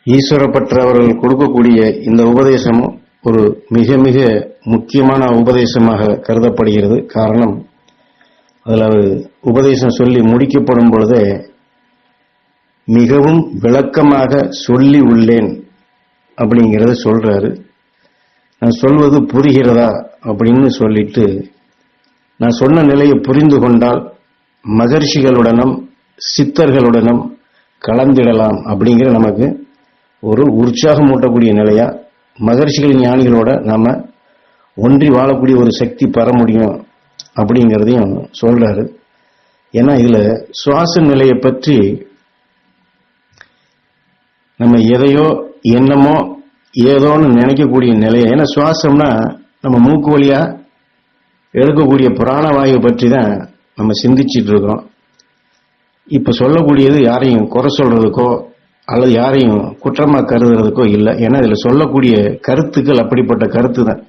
ஈஸ்வரப்பற்ற அவர்கள் கொடுக்கக்கூடிய இந்த உபதேசமும் ஒரு மிக மிக முக்கியமான உபதேசமாக கருதப்படுகிறது. காரணம், அதில் அவர் உபதேசம் சொல்லி முடிக்கப்படும் பொழுதே மிகவும் விளக்கமாக சொல்லி உள்ளேன் அப்படிங்கிறத சொல்றாரு. நான் சொல்வது புரிகிறதா அப்படின்னு சொல்லிட்டு, நான் சொன்ன நிலையை புரிந்து கொண்டால் மகர்ஷிகளுடனும் சித்தர்களுடனும் கலந்திடலாம் அப்படிங்கிற நமக்கு ஒரு உற்சாகம் ஊட்டக்கூடிய நிலையா, மகர்ஷிகள் ஞானிகளோட நாம ஒன்றி வாழக்கூடிய ஒரு சக்தி பெற முடியும் அப்படிங்கிறதையும் சொல்றாரு. ஏன்னா இதுல சுவாச நிலையை பற்றி நம்ம எதையோ என்னமோ ஏதோன்னு நினைக்கக்கூடிய நிலையை, ஏன்னா சுவாசம்னா நம்ம மூக்கு வழியா எடுக்கக்கூடிய பிராணவாயு பற்றி தான் நம்ம சிந்திச்சிட்டு இருக்கோம். இப்ப சொல்லக்கூடியது யாரையும் குறை சொல்றதுக்கோ அல்லது யாரையும் குற்றமா கருதுறதுக்கோ இல்லை. ஏன்னா இதுல சொல்லக்கூடிய கருத்துக்கள் அப்படிப்பட்ட கருத்து தான்.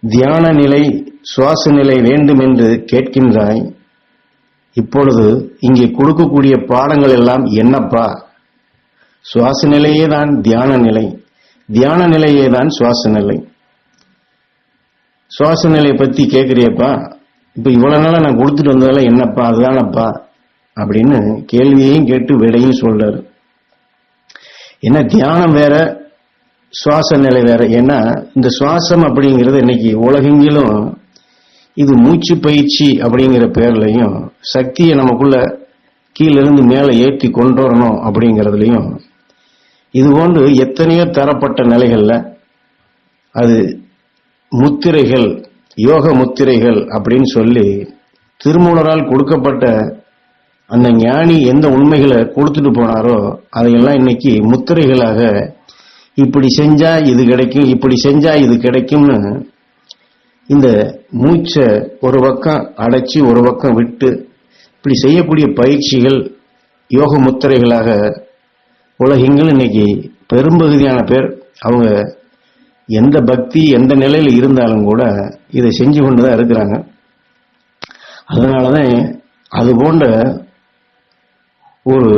தியான நிலை, சுவாச நிலை வேண்டும் என்று கேட்கின்றாய். இப்பொழுது இங்கே கொடுக்கக்கூடிய பாடங்கள் எல்லாம் என்னப்பா? சுவாச நிலையே தான் தியான நிலை, தியான நிலையே தான் சுவாச நிலை. சுவாச நிலையை பத்தி கேட்கிறியப்பா, இப்ப இவ்வளவு நாளா நான் கொடுத்துட்டு வந்ததெல்லாம் என்னப்பா? அதுதானப்பா அப்படின்னு கேள்வியையும் கேட்டு விடையும் சொல்றாரு. ஏன்னா தியானம் வேற, சுவாச நிலை வேற. ஏன்னா இந்த சுவாசம் அப்படிங்கிறது இன்னைக்கு உலகெங்கிலும் இது மூச்சு பயிற்சி அப்படிங்கிற பேர்லையும், சக்தியை நமக்குள்ள கீழிருந்து மேலே ஏற்றி கொண்டு வரணும் அப்படிங்கிறதுலையும், இது போன்று எத்தனையோ தரப்பட்ட நிலைகள்ல அது முத்திரைகள், யோக முத்திரைகள் அப்படின்னு சொல்லி திருமூலரால் கொடுக்கப்பட்ட அந்த ஞானி எந்த உண்மைகளை கொடுத்துட்டு போனாரோ அதையெல்லாம் இன்னைக்கு முத்திரைகளாக, இப்படி செஞ்சா இது கிடைக்கும், இப்படி செஞ்சா இது கிடைக்கும்னு இந்த மூச்சை ஒரு பக்கம் அடைச்சி ஒரு பக்கம் விட்டு இப்படி செய்யக்கூடிய பயிற்சிகள் யோக முத்திரைகளாக உலகெங்கிலும் இன்னைக்கு பெரும்பகுதியான பேர் அவங்க எந்த பக்தி எந்த நிலையில் இருந்தாலும் கூட இதை செஞ்சு கொண்டுதான் இருக்கிறாங்க. அதனாலதான் அது போன்ற ஒரு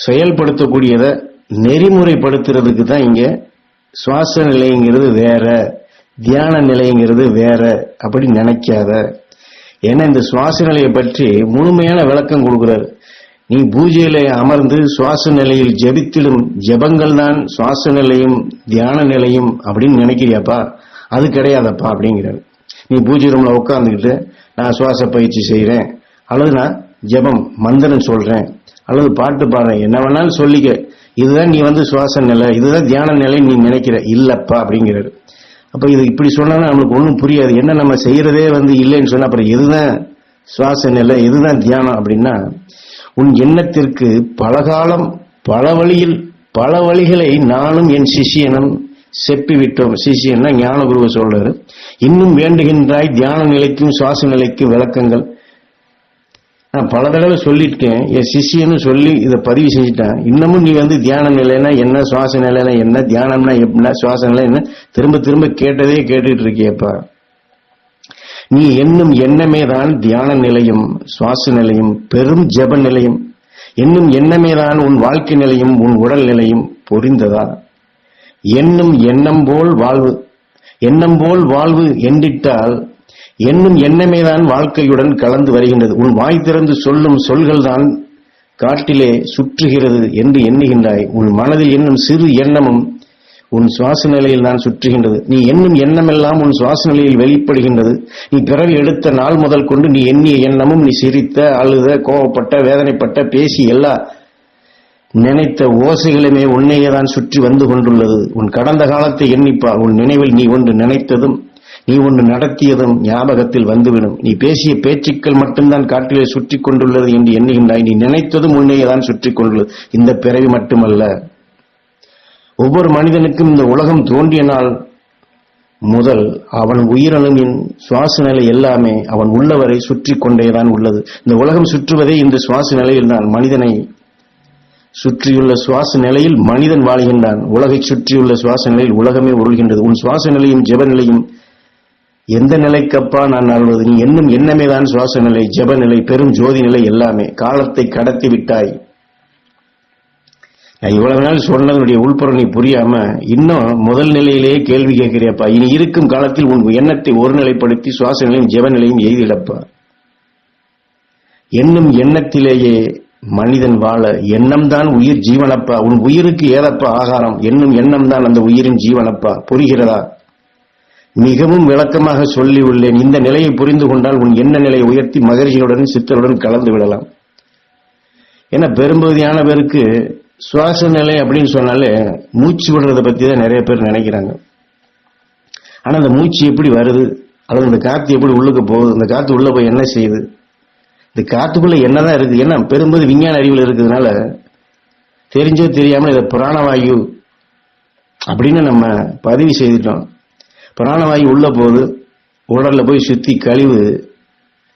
செயல்படுத்தக்கூடியதை நெறிமுறைப்படுத்துறதுக்கு தான் இங்க சுவாச நிலைங்கிறது வேற, தியான நிலைங்கிறது வேற அப்படி நினைக்காத. ஏன்னா இந்த சுவாச நிலையை பற்றி முழுமையான விளக்கம் கொடுக்கிறார். நீ பூஜையில அமர்ந்து சுவாச நிலையில் ஜெபித்திடும் ஜெபங்கள் தான் சுவாச நிலையும் தியான நிலையும் அப்படின்னு நினைக்கிறியாப்பா? அது கிடையாதப்பா அப்படிங்கிறார். நீ பூஜை ரூம்ல உட்காந்துக்கிட்டு நான் சுவாச பயிற்சி செய்யறேன், அல்லது நான் ஜெபம் மந்திரம் சொல்றேன், அல்லது பாட்டு பாடுறேன், என்ன வேணாலும் சொல்லிக்க, இதுதான் நீ சுவாச நிலை, இதுதான் தியான நிலை நீ நினைக்கிற. இல்லப்பா அப்படிங்கிறாரு. அப்ப இது இப்படி சொன்னா நம்மளுக்கு ஒன்றும் புரியாது. என்ன நம்ம செய்யறதே இல்லைன்னு சொன்னா அப்புறம் எதுதான் சுவாச நிலை, எதுதான் தியானம் அப்படின்னா, உன் எண்ணத்திற்கு பலகாலம் பல வழியில் பல வழிகளை நானும் என் சிஷியனும் செப்பிவிட்டோம். சிஷியன்னா ஞான குருவை சொல்றாரு. இன்னும் வேண்டுகின்றாய் தியான நிலைக்கும் சுவாச நிலைக்கும் விளக்கங்கள். நான் பல தடவை சொல்லிட்டேன், என் சிஷியன்னு சொல்லி இதை பதிவு செஞ்சுட்டேன். இன்னமும் நீ தியான நிலைன்னா என்ன, சுவாச நிலைனா என்ன, தியானம்னா என்ன, சுவாச நிலை என்ன, திரும்ப திரும்ப கேட்டதே கேட்டுட்டு இருக்கியப்பா. நீ என்னும் எண்ணமே தான் தியான நிலையும் சுவாச நிலையும் பெரும் ஜப நிலையும். என்னும் எண்ணமே தான் உன் வாழ்க்கை நிலையும் உன் உடல் நிலையும். புரிந்ததா? என்னும் எண்ணம் போல் வாழ்வு, எண்ணம் போல் வாழ்வு என்றிட்டால் என்னும் எண்ணமே தான் வாழ்க்கையுடன் கலந்து வருகின்றது. உன் வாய் திறந்து சொல்லும் சொல்கள் தான் காட்டிலே சுற்றுகிறது என்று எண்ணுகின்றாய். உன் மனதில் என்னும் சிறு எண்ணமும் உன் சுவாச நிலையில் தான் சுற்றுகின்றது. நீ எண்ணும் எண்ணமெல்லாம் உன் சுவாச நிலையில் வெளிப்படுகின்றது. நீ பிறவி எடுத்த நாள் முதல் கொண்டு நீ எண்ணிய எண்ணமும், நீ சிரித்த, அழுத, கோபப்பட்ட, வேதனைப்பட்ட, பேசி எல்லா நினைத்த ஓசைகளுமே உன்னையே தான் சுற்றி வந்து கொண்டுள்ளது. உன் கடந்த காலத்தை எண்ணிப்பார். உன் நினைவில் நீ ஒன்று நினைத்ததும் நீ ஒன்று நடத்தியதும் ஞாபகத்தில் வந்துவிடும். நீ பேசிய பேச்சுக்கள் மட்டும்தான் காட்டிலே சுற்றி கொண்டுள்ளது என்று எண்ணுகின்றாய். நீ நினைத்ததும் உன்னையே தான் சுற்றி கொண்டுள்ளது. இந்த பிறவி மட்டுமல்ல, ஒவ்வொரு மனிதனுக்கும் இந்த உலகம் தோன்றிய நாள் முதல் அவன் உயிரணுவின் சுவாச நிலை எல்லாமே அவன் உள்ளவரை சுற்றி கொண்டேதான் உள்ளது. இந்த உலகம் சுற்றுவதே இந்த சுவாச நிலையில் தான். மனிதனை சுற்றியுள்ள சுவாச நிலையில் மனிதன் வாழ்கின்றான். உலகை சுற்றியுள்ள சுவாச நிலையில் உலகமே உருள்கின்றது. உன் சுவாச நிலையும் ஜெப நிலையும் எந்த நிலைக்கப்பா நான் ஆழ்வது? நீ என்னும் எண்ணமே தான் சுவாச நிலை, ஜெப நிலை, பெரும் ஜோதி நிலை எல்லாமே. காலத்தை கடத்தி விட்டாய். நான் இவ்வளவு நாள் சொன்னதனுடைய உள்புறம் நீ புரியாம இன்னும் முதல் நிலையிலேயே கேள்வி கேட்கிறியப்பா. இனி இருக்கும் காலத்தில் உன் எண்ணத்தை ஒருநிலைப்படுத்தி சுவாச நிலையும் ஜெப நிலையும் எய்திடப்பா. என்னும் எண்ணத்திலேயே மனிதன் வாழ. எண்ணம் தான் உயிர் ஜீவனப்பா. உன் உயிருக்கு ஏதப்பா ஆகாரம்? என்னும் எண்ணம் தான் அந்த உயிரின் ஜீவனப்பா. புரிகிறதா? மிகவும் விளக்கமாக சொல்லி உள்ளேன். இந்த நிலையை புரிந்து கொண்டால் உன் எண்ண நிலையை உயர்த்தி மகரிஷியுடன் சித்தருடன் கலந்து விடலாம். ஏன்னா பெரும்பகுதியான பேருக்கு சுவாச நிலை அப்படின்னு சொன்னாலே மூச்சு விடுறதை பத்தி தான் நிறைய பேர் நினைக்கிறாங்க. ஆனா அந்த மூச்சு எப்படி வருது, அல்லது இந்த காத்து எப்படி உள்ளுக்கு போகுது, இந்த காத்து உள்ள போய் என்ன செய்யுது, இந்த காத்துக்குள்ள என்னதான் இருக்கு, என்ன பெரும்பது விஞ்ஞான அறிவில் இருக்கிறதுனால தெரிஞ்சோ தெரியாமல் இதை பிராணவாயு அப்படின்னு நம்ம பதிவு செய்துட்டோம். பிராணவாயு உள்ள போகுது, உடல்ல போய் சுத்தி கழிவு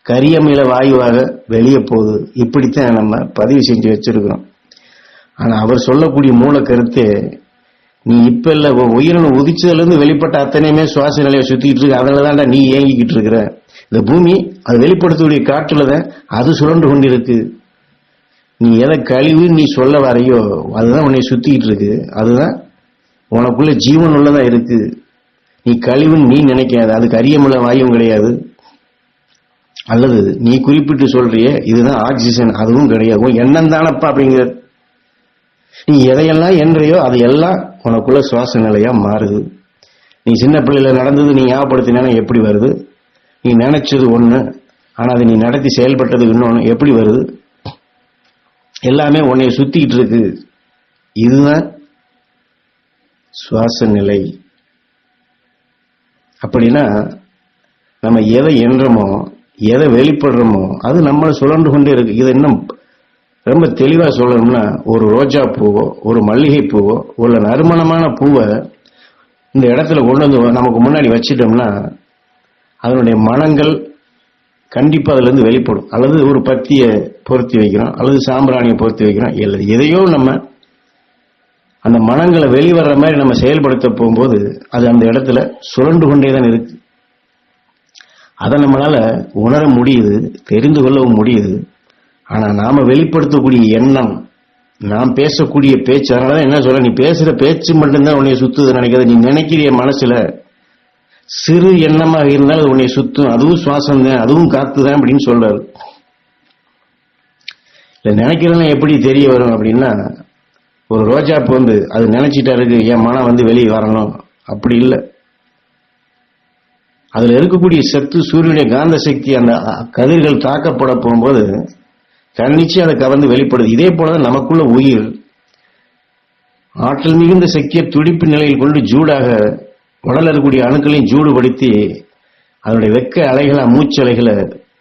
கரியமில வாயுவாக வெளியே போகுது. இப்படித்தான் நம்ம பதிவு செஞ்சு வச்சிருக்கிறோம். ஆனா அவர் சொல்லக்கூடிய மூல கருத்து, நீ இப்ப இல்ல உயிரின உதிச்சதுல இருந்து வெளிப்பட்ட அத்தனையுமே சுவாச நிலையை சுத்திட்டு இருக்கு. அதனாலதான்டா நீ ஏங்கிக்கிட்டு இருக்கிற. இந்த பூமி அது வெளிப்படுத்தக்கூடிய காற்றுலதான் அது சுழன்று கொண்டிருக்கு. நீ எதை கழிவு நீ சொல்ல வரையோ அதுதான் உன்னை சுத்திக்கிட்டு இருக்கு. அதுதான் உனக்குள்ள ஜீவன் உள்ளதா இருக்கு. நீ கழிவுன்னு நீ நினைக்காத. அதுக்கு அரியமுள்ள வாயும் கிடையாது. அல்லது நீ குறிப்பிட்டு சொல்றிய இதுதான் ஆக்சிஜன், அதுவும் கிடையாது. எண்ணம் தானப்பா அப்படிங்கிற. நீ எதையெல்லாம் என்றையோ அது எல்லாம் உனக்குள்ள சுவாச நிலையா மாறுது. நீ சின்ன பிள்ளையில நடந்தது நீ ஞாபகப்படுத்தினா எப்படி வருது? நீ நினைச்சது ஒண்ணு, ஆனா அது நீ நடத்தி செயல்பட்டது இன்னொன்னு. எப்படி வருது? எல்லாமே உன்னை சுத்திக்கிட்டு இருக்கு. இதுதான் சுவாச நிலை. அப்படின்னா நம்ம எதை என்றமோ எதை வெளிப்படுறோமோ அது நம்மளை சுழன்று கொண்டே இருக்கு. இது இன்னும் ரொம்ப தெளிவா சொல்லணும்னா, ஒரு ரோஜா பூவோ ஒரு மல்லிகை பூவோ ஒரு நறுமணமான பூவை இந்த இடத்துல கொண்டு வந்து நமக்கு முன்னாடி வச்சிட்டோம்னா அதனுடைய மனங்கள் கண்டிப்பா அதுல இருந்து வெளிப்படும். அல்லது ஒரு பத்தியை பொருத்தி வைக்கிறோம், அல்லது சாம்பிராணியை பொருத்தி வைக்கிறோம், எதையோ நம்ம அந்த மனங்களை வெளிவர்ற மாதிரி நம்ம செயல்படுத்த போகும்போது அது அந்த இடத்துல சுழன்று கொண்டேதான் இருக்கு. அதை நம்மளால உணர முடியுது, தெரிந்து கொள்ளவும் முடியுது. ஆனா நாம வெளிப்படுத்தக்கூடிய எண்ணம், நாம் பேசக்கூடிய பேச்சு, அதனாலதான் என்ன சொல்ற, நீ பேசுற பேச்சு மட்டும்தான் உன்னை சுத்துது நினைக்காது. நீ நினைக்கிற மனசுல சிறு எண்ணமாக இருந்தால் அது உன்னை சுத்தும். அதுவும் சுவாசம் தான், அதுவும் காத்துதான் அப்படின்னு சொல்றாரு. இல்ல நினைக்கிறதுனா எப்படி தெரிய வரும் அப்படின்னா, ஒரு ரோஜாப்பு வந்து அது நினைச்சிட்டா இருக்கு என் மனம் வந்து வெளியே வரணும், அப்படி இல்லை. அதுல இருக்கக்கூடிய சத்து சூரியனுடைய காந்த சக்தி அந்த கதிர்கள் தாக்கப்பட போகும்போது தன்னிச்சு அதை கவர்ந்து வெளிப்படுது. இதே போலதான் நமக்குள்ள உயிர் ஆற்றல் மிகுந்த சக்தியை துடிப்பு நிலையில் கொண்டு ஜூடாக உடல் இருக்கக்கூடிய அணுக்களையும் ஜூடுபடுத்தி அதனுடைய வெக்க அலைகளை மூச்சு அலைகளை,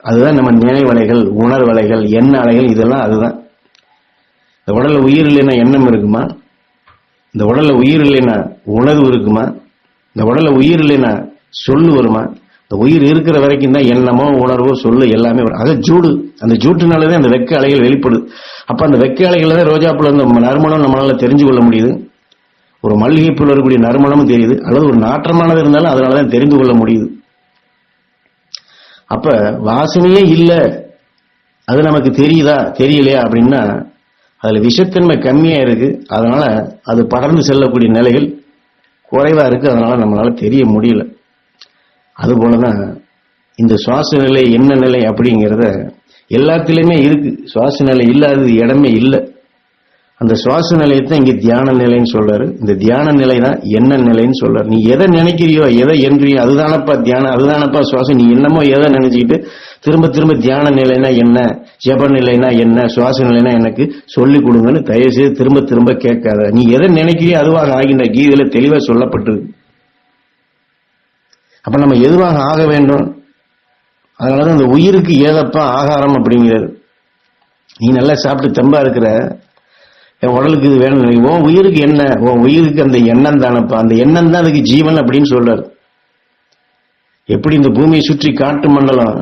அதுதான் நம்ம நினைவலைகள், உணர்வலைகள், எண்ண அலைகள், இதெல்லாம் அதுதான். இந்த உடல்ல உயிர் இல்லைன்னா எண்ணம் இருக்குமா? இந்த உடல்ல உயிர் இல்லைன்னா உணர்வு இருக்குமா? இந்த உடல்ல உயிர் இல்லைன்னா சொல்லு வருமா? இந்த உயிர் இருக்கிற வரைக்கும் தான் எண்ணமோ உணர்வோ சொல்லு எல்லாமே வரும். அது ஜூடு, அந்த ஜூட்டுனாலதான் அந்த வெக்க அலைகள் வெளிப்படுது. அப்ப அந்த வெக்க அலைகள் தான் ரோஜாப்புல இருந்த நறுமணம் நம்மளால தெரிஞ்சு கொள்ள முடியுது. ஒரு மல்லிகைப்பூல இருக்கக்கூடிய நறுமணமும் தெரியுது. அல்லது ஒரு நாற்றமானது இருந்தாலும் அதனாலதான் தெரிந்து கொள்ள முடியுது. அப்ப வாசனையே இல்லை, அது நமக்கு தெரியுதா தெரியலையா அப்படின்னா அதுல விஷத்தன்மை கம்மியா இருக்கு. அதனால அது படர்ந்து செல்லக்கூடிய நிலைகள் குறைவா இருக்கு. அதனால நம்மளால தெரிய முடியல. அதுபோலதான் இந்த சுவாச நிலை என்ன நிலை அப்படிங்கிறத எல்லாத்திலுமே இருக்கு. சுவாச நிலை இல்லாதது இடமே இல்லை. அந்த சுவாச நிலையத்தை இங்க தியான நிலைன்னு சொல்றாரு. இந்த தியான நிலை தான் என்ன நிலைன்னு சொல்றாரு. நீ எதை நினைக்கிறியோ எதை என்றியோ அதுதானப்பா தியானம், அதுதானப்பா சுவாசம். நீ என்னமோ எதை நினைச்சுக்கிட்டு திரும்ப திரும்ப தியான நிலைனா என்ன, ஜப நிலைனா என்ன, சுவாச நிலைனா எனக்கு சொல்லிக் கொடுங்கன்னு தயவு செய்து திரும்ப திரும்ப கேட்காத. நீ எதை நினைக்கிறியோ அதுவாக ஆகின்ற கீதையில தெளிவா சொல்லப்பட்டிருக்கு. அப்ப நம்ம எதுவாக ஆக வேண்டும்? அதனாலதான் இந்த உயிருக்கு ஏதப்பா ஆகாரம் அப்படிங்கிறது. நீ நல்லா சாப்பிட்டு தெம்பா இருக்கிற, என் உடலுக்கு இது வேணும். உன் உயிருக்கு என்ன? உன் உயிருக்கு அந்த எண்ணம் தானப்பா. அந்த எண்ணம் தான் அதுக்கு ஜீவன் அப்படின்னு சொல்றாரு. எப்படி இந்த பூமியை சுற்றி காட்டு மண்டலம்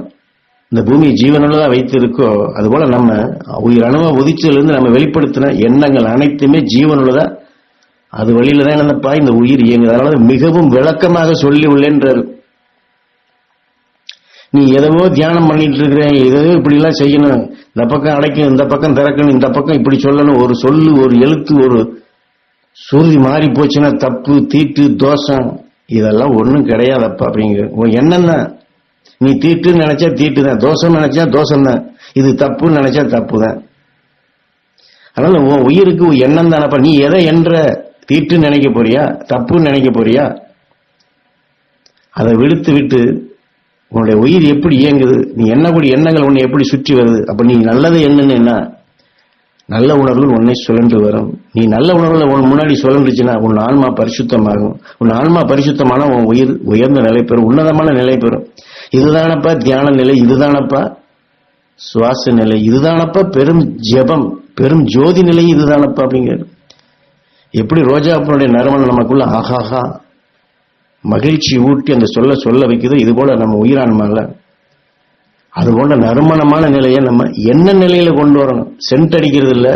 இந்த பூமியை ஜீவனுள்ளதா வைத்திருக்கோ, அதுபோல நம்ம உயிர் அணுவ உதிச்சதுல இருந்து நம்ம வெளிப்படுத்தின எண்ணங்கள் அனைத்துமே ஜீவனுள்ளதா, அது வழியில தான் என்னப்பா இந்த உயிர் இயங்குது. அதனால மிகவும் விளக்கமாக சொல்லி உள்ளேன்றாரு. நீ எதவோ தியானம் பண்ணிட்டு இருக்கிற, எதோ இப்படி எல்லாம் செய்யணும், இந்த பக்கம் அடைக்கும், இந்த பக்கம் திறக்கணும், இந்த பக்கம் இப்படி சொல்லணும், ஒரு சொல்லு, ஒரு எழுத்து, ஒரு சுருதி மாறி போச்சுன்னா தப்பு, தீட்டு, தோஷம், இதெல்லாம் ஒண்ணும் கிடையாதப்பா அப்படிங்கிற உன் எண்ணம் தான். நீ தீட்டுன்னு நினைச்சா தீட்டு தான், தோஷம் நினைச்சா தோஷம் தான், இது தப்புன்னு நினைச்சா தப்பு தான். அதனால உன் உயிருக்கு எண்ணம் தானப்பா. நீ எதை என்ற தீட்டுன்னு நினைக்க போறியா, தப்புன்னு நினைக்க போறியா? அதை விடுத்து விட்டு உன்னுடைய உயிர் எப்படி இயங்குது, நீ எண்ணக்கூடிய எண்ணங்கள் உன்னை எப்படி சுற்றி வருது. அப்ப நீ நல்லது என்னன்னு என்ன, நல்ல உணர்வுகள் உன்னை சுழன்று வரும். நீ நல்ல உணர்வுல உன் முன்னாடி சுழன்றுச்சுன்னா உன் ஆன்மா பரிசுத்தமாகும். உன் ஆன்மா பரிசுத்தமான உன் உயிர் உயர்ந்த நிலை பெறும், உன்னதமான நிலை பெறும். இதுதானப்பா தியான நிலை, இதுதானப்பா சுவாச நிலை, இதுதானப்பா பெரும் ஜெபம், பெரும் ஜோதி நிலை, இதுதானப்பா அப்படிங்கிறது. எப்படி ரோஜாப்பனுடைய நறுமணம் நமக்குள்ள ஆகாகா மகிழ்ச்சி ஊட்டி அந்த சொல்ல வைக்குது, இது போல நம்ம உயிரான்மால அது போன்ற நறுமணமான நிலையை நம்ம என்ன நிலையில கொண்டு வரணும். சென்ட் அடிக்கிறது இல்லை,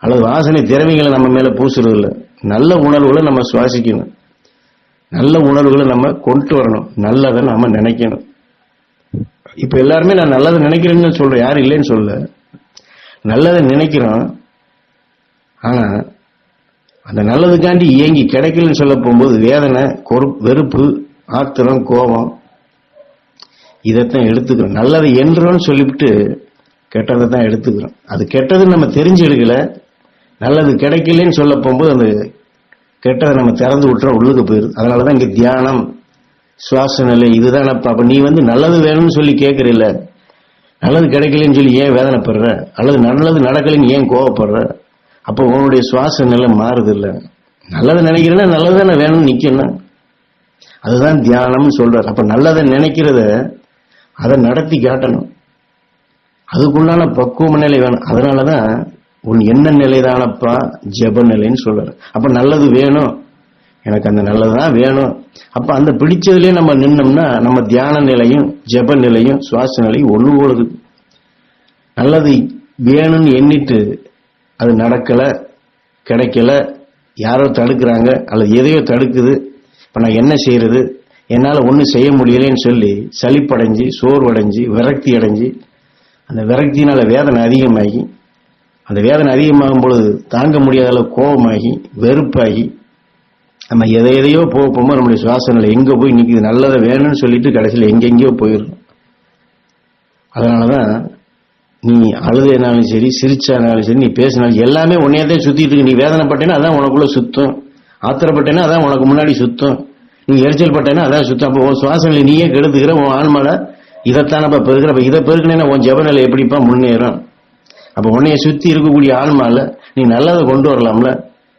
அல்லது வாசனை திரவியங்களை நம்ம மேல பூசுறது இல்லை. நல்ல உணர்வுகளை நம்ம சுவாசிக்கணும், நல்ல உணர்வுகளை நம்ம கொண்டு வரணும், நல்லதை நாம நினைக்கணும். இப்ப எல்லாருமே நான் நல்லதை நினைக்கிறேன்னு சொல்றேன், யாரும் இல்லைன்னு சொல்ல, நல்லதை நினைக்கிறோம். ஆனா அந்த நல்லதுக்காண்டி இயங்கி கிடைக்கலன்னு சொல்ல போகும்போது வேதனை, வெறுப்பு, ஆத்திரம், கோபம், இதைத்தான் எடுத்துக்கிறோம். நல்லதை என்றோன்னு சொல்லிவிட்டு கெட்டதை தான் எடுத்துக்கிறோம். அது கெட்டதுன்னு நம்ம தெரிஞ்சு எடுக்கல, நல்லது கிடைக்கலன்னு சொல்ல போகும்போது அந்த கெட்டதை நம்ம திறந்து விட்டுறோம், உள்ளுக்கு போயிடுது. அதனாலதான் இங்க தியானம், சுவாச நிலை, இதுதான். அப்ப நீ நல்லது வேணும்னு சொல்லி கேட்கறில்ல, நல்லது கிடைக்கலன்னு சொல்லி ஏன் வேதனைப்படுற, அல்லது நல்லது நடக்கலன்னு ஏன் கோவப்படுற? அப்போ உன்னுடைய சுவாச நிலை மாறுது இல்ல. நல்லதை நினைக்கிறேன்னா நல்லதானே வேணும்னு நிக்கணும், அதுதான் தியானம்னு சொல்றாரு. அப்ப நல்லதை நினைக்கிறத அதை நடத்தி காட்டணும், அதுக்குள்ளான பக்குவ நிலை வேணும். அதனாலதான் உன் என்ன நிலைதானப்பா ஜெப நிலைன்னு சொல்றாரு. அப்ப நல்லது வேணும், எனக்கு அந்த நல்லதுதான் வேணும். அப்ப அந்த பிடிச்சதுலயே நம்ம நின்னோம்னா நம்ம தியான நிலையும் ஜெப நிலையும் சுவாச நிலையும் ஒண்ணு போடுது. நல்லது வேணும்னு எண்ணிட்டு அது நடக்கல, கிடைக்கல, யாரோ தடுக்கிறாங்க அல்லது எதையோ தடுக்குது, இப்ப நான் என்ன செய்யறது, என்னால ஒன்னும் செய்ய முடியலன்னு சொல்லி சலிப்படைஞ்சு, சோர்வடைஞ்சு, விரக்தி அடைஞ்சு, அந்த விரக்தியினால வேதனை அதிகமாகி, அந்த வேதனை அதிகமாகும் பொழுது தாங்க முடியாத அளவு கோபமாகி, வெறுப்பாகி, நம்ம எதையோ போகும்போது நம்முடைய சுவாச நிலை எங்க போய் நிக்குது, நல்லதை வேணும்னு சொல்லிட்டு கடைசியில் எங்கெங்கயோ போயிடும். அதனாலதான் நீ அழுதைனாலும் சரி, சிரிச்சானாலும் சரி, நீ பேசினாலும் எல்லாமே உன்னையதான் சுத்திட்டு இருக்கு. நீ வேதனைப்பட்டேன்னா அதான் உனக்குள்ள சுத்தம், ஆத்திரப்பட்டேன்னா அதான் உனக்கு முன்னாடி சுத்தம், நீ எரிச்சல் பட்டேன்னா அதான் சுத்தம். அப்போ உன் சுவாச நிலை நீயே கெடுத்துக்கிற, உன் ஆன்மால இதைத்தானப்பா பெருக்கிற. அப்ப இதை பெருக்கினேன்னா உன் ஜெபநிலை எப்படிப்பா முன்னேறும்? அப்ப உன்னைய சுத்தி இருக்கக்கூடிய ஆன்மால நீ நல்லதை கொண்டு வரலாம்ல.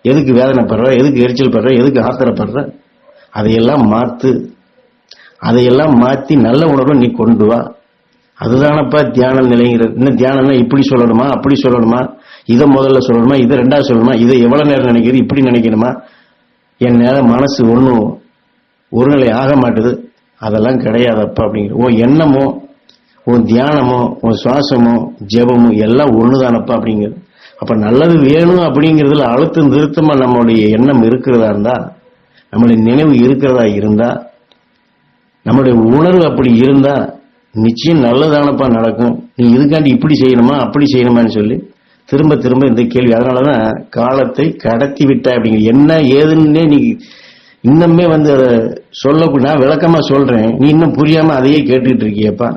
எதுக்கு வேதனைப்படுற, எதுக்கு எரிச்சல் படுற, எதுக்கு ஆத்திரப்படுற? அதையெல்லாம் மாத்து, அதையெல்லாம் மாத்தி நல்ல உணர்வை நீ கொண்டு வா. அதுதானப்பா தியான நிலைங்கிறது. இன்னும் தியானம்னா இப்படி சொல்லணுமா, அப்படி சொல்லணுமா, இதை முதல்ல சொல்லணுமா, இதை ரெண்டாவது சொல்லணுமா, இதை எவ்வளவு நேரம் நினைக்கிறது, இப்படி நினைக்கணுமா, என் நேரம் மனசு ஒன்றும் ஒருநிலை ஆக மாட்டுது, அதெல்லாம் கிடையாதப்பா அப்படிங்கிற. உன் எண்ணமோ, உன் தியானமோ, உன் சுவாசமோ, ஜெபமோ எல்லாம் ஒண்ணுதானப்பா அப்படிங்கிறது. அப்ப நல்லது வேணும் அப்படிங்கிறதுல அழுத்தம் திருத்தமா நம்மளுடைய எண்ணம் இருக்கிறதா இருந்தா, நம்மளுடைய நினைவு இருக்கிறதா இருந்தா, நம்மளுடைய உணர்வு அப்படி இருந்தா நிச்சயம் நல்லதானப்பா நடக்கும். நீ இதுக்காண்டி இப்படி செய்யணுமா, அப்படி செய்யணுமான்னு சொல்லி திரும்ப திரும்ப இந்த கேள்வி. அதனாலதான் காலத்தை கடத்தி விட்ட அப்படிங்கிற. என்ன ஏதுன்னே நீ இன்னுமே அதை சொல்ல, நான் விளக்கமா சொல்றேன், நீ இன்னும் புரியாம அதையே கேட்டுக்கிட்டு இருக்கியப்பா.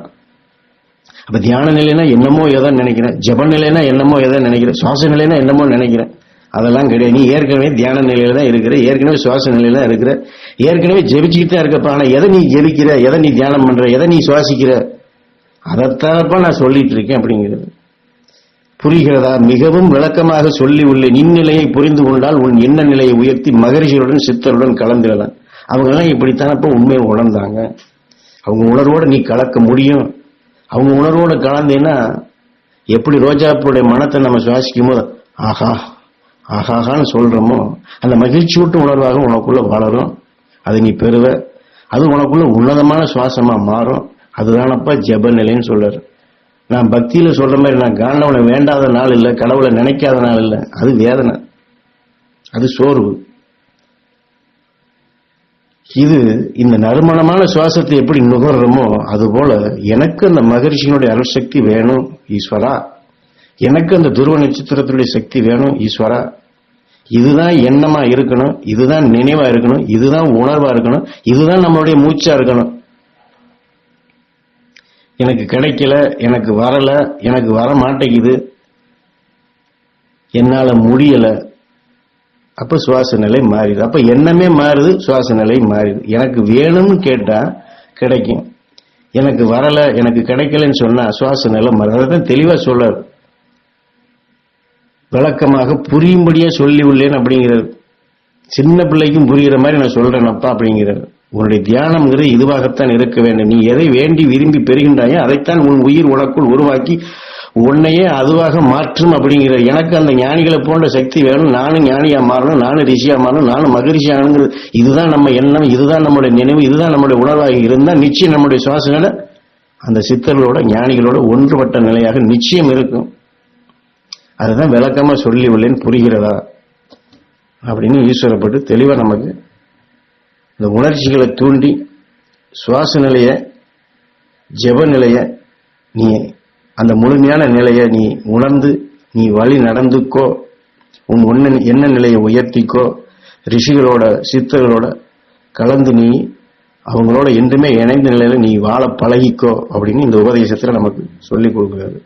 அப்ப தியான நிலைனா என்னமோ எதோ நினைக்கிறேன், ஜெப நிலைனா என்னமோ எதோ நினைக்கிறேன், சுவாச நிலைனா என்னமோ நினைக்கிறேன். அதெல்லாம் கிடையாது. நீ ஏற்கனவே தியான நிலையில தான் இருக்கிற, ஏற்கனவே சுவாச நிலையில தான் இருக்கிற, ஏற்கனவே ஜெபிச்சுக்கிட்டு தான் இருக்கப்பா. ஆனா எதை நீ ஜெபிக்கிற, எதை நீ தியானம் பண்ற, எதை நீ சுவாசிக்கிற, அதைத்தானப்பா நான் சொல்லிட்டு இருக்கேன் அப்படிங்கிறது. புரிகிறதா? மிகவும் விளக்கமாக சொல்லி உள்ள நின்னிலையை புரிந்து கொண்டால் உன் எண்ண நிலையை உயர்த்தி மகரிஷியுடன் சித்தருடன் கலந்துடலாம். அவங்க எல்லாம் இப்படித்தானப்ப உண்மையை உணர்ந்தாங்க. அவங்க உணர்வோட நீ கலக்க முடியும். அவங்க உணர்வோட கலந்தேன்னா எப்படி ரோஜாப்புடைய மனத்தை நம்ம சுவாசிக்கும் போது ஆஹா ஆஹான்னு சொல்றோமோ அந்த மகிழ்ச்சியூட்டு உணர்வாக உனக்குள்ள வளரும். அதை நீ பெறுவ, அது உனக்குள்ள உன்னதமான சுவாசமா மாறும். அதுதானப்பா ஜெப நிலைன்னு சொல்றாரு. நான் பக்தியில சொல்ற மாதிரி நான் காண்டவனை வேண்டாத நாள் இல்லை, கடவுளை நினைக்காத நாள் இல்லை, அது வேதனை, அது சோர்வு. இது இந்த நறுமணமான சுவாசத்தை எப்படி நுகர்றோமோ அது போல எனக்கு அந்த மகரிஷியினுடைய அருள்சக்தி வேணும் ஈஸ்வரா. எனக்கு அந்த துருவ நட்சத்திரத்துடைய சக்தி வேணும் ஈஸ்வரா. இதுதான் எண்ணமா இருக்கணும், இதுதான் நினைவா இருக்கணும், இதுதான் உணர்வா இருக்கணும், இதுதான் நம்மளுடைய மூச்சா இருக்கணும். எனக்கு கிடைக்கல, எனக்கு வரல, எனக்கு வர மாட்டேங்குது, என்னால முடியல, அப்ப சுவாச நிலை மாறிடுது. அப்ப எண்ணமே மாறுது, சுவாச நிலை மாறிடுது. எனக்கு வேணும்னு கேட்டா கிடைக்கும், எனக்கு வரல, எனக்கு கிடைக்கலன்னு சொன்னா சுவாச நிலை மாறுது. அதான் தெளிவா சொல்றாரு, விளக்கமாக புரியும்படியா சொல்லி உள்ளேன் அப்படிங்கிறது. சின்ன பிள்ளைக்கும் புரிகிற மாதிரி நான் சொல்றேனப்பா அப்படிங்கிறது. உன்னுடைய தியானம்ங்கிறது இதுவாகத்தான் இருக்க வேண்டும். நீ எதை வேண்டி விரும்பி பெறுகின்றாயோ அதைத்தான் உன் உயிர் உனக்குள் உருவாக்கி உன்னையே அதுவாக மாற்றும் அப்படிங்கிற. எனக்கு அந்த ஞானிகளை போன்ற சக்தி வேணும், நானும் ஞானியா மாறணும், நானும் ரிஷியா மாறணும், நானும் மகரிஷி ஆகணுங்கிறது. இதுதான் நம்ம எண்ணம், இதுதான் நம்முடைய நினைவு, இதுதான் நம்முடைய உணர்வாக இருந்தால் நிச்சயம் நம்முடைய சுவாச நிலை அந்த சித்தர்களோட ஞானிகளோட ஒன்றுபட்ட நிலையாக நிச்சயம் இருக்கும். அதுதான் விளக்கமா சொல்லி உள்ளேன், புரிகிறதா அப்படின்னு ஈஸ்வரப்பட்டு தெளிவா நமக்கு இந்த உணர்ச்சிகளை தூண்டி சுவாச நிலைய, ஜெப நிலைய, நீ அந்த முழுமையான நிலையை நீ உணர்ந்து நீ வழி நடந்துக்கோ, உன் என்ன நிலையை உயர்த்திக்கோ, ரிஷிகளோட சித்தர்களோட கலந்து நீ அவங்களோட என்றுமே இணைந்த நிலையில நீ வாழ பழகிக்கோ அப்படின்னு இந்த உபதேசத்துல நமக்கு சொல்லிக் கொடுக்கிறாரு.